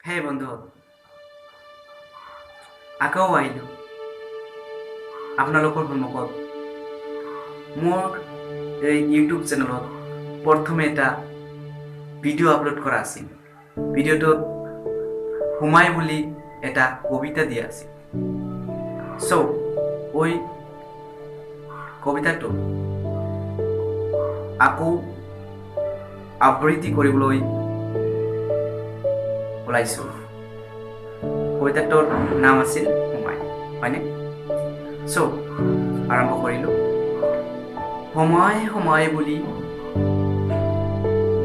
হে বন্ধু, আকৌ আহিলোঁ আপোনালোকৰ সন্মুখত। মোৰ এই ইউটিউব চেনেলত প্ৰথমে এটা ভিডিঅ' আপলোড কৰা আছিল। ভিডিঅ'টোত হুমাই বুলি এটা কবিতা দিয়া আছিল। চ' ওই কবিতাটো আকৌ আবৃত্তি কৰিবলৈ ওলাইছোঁ। কবিতাটোৰ নাম আছিল হুমাই, হয়নে? চ' আৰম্ভ কৰিলোঁ। সময় সময় বুলি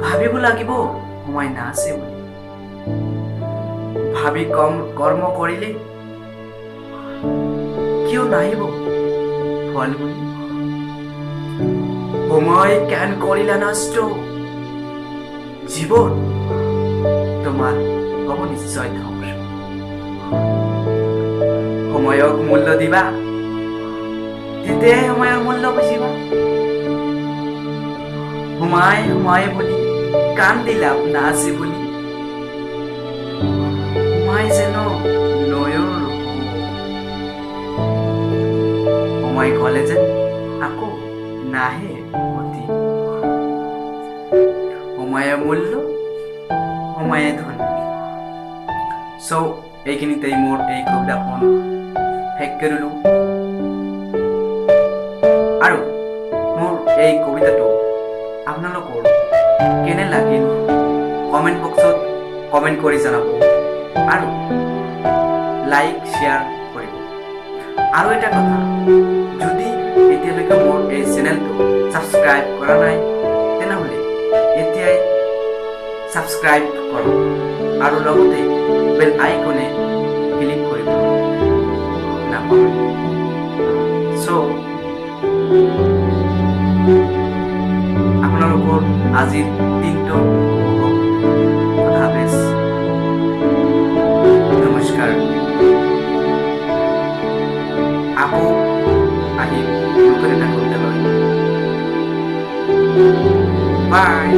ভাবিব লাগিব, সময় নাছে বুলি ভাবি কৰ্ম কৰিলে কিয় নাহিব ফল বুলি। সময় কেন কৰিলা নষ্ট, জীৱন তোমাৰ হ'ব নিশ্চয় ধ্বংস। সময়ক মূল্য দিবা, তেতিয়াই সময়ৰ মূল্য বুজিবা। সময় সময় বুলি কান্দি লাভ নাছে বুলি, সময় যেন নয়ৰ সময় গ'লে যেন আকৌ নাহে অতি। সময়ে মূল্য, সময়ে ধন। চ' এইখিনিতেই মোৰ এই কবিতাখন শেষ কৰিলোঁ। আৰু মোৰ এই কবিতাটো আপোনালোকৰ কেনে লাগিল কমেণ্ট বক্সত কমেণ্ট কৰি জনাব আৰু লাইক শ্বেয়াৰ কৰিব। আৰু এটা কথা, যদি এতিয়ালৈকে মোৰ এই চেনেলটো ছাবস্ক্ৰাইব কৰা নাই তেনেহ'লে এতিয়াই ছাবস্ক্ৰাইব কৰক আৰু লগতে বেল আইকনে ক্লিক কৰিব নাপাহৰিব। চ' আপোনালোকৰ আজিৰ দিনটো কথা বেছ। নমস্কাৰ। আকৌ আহিম নতুন এটা কবিতা লৈ। বাই।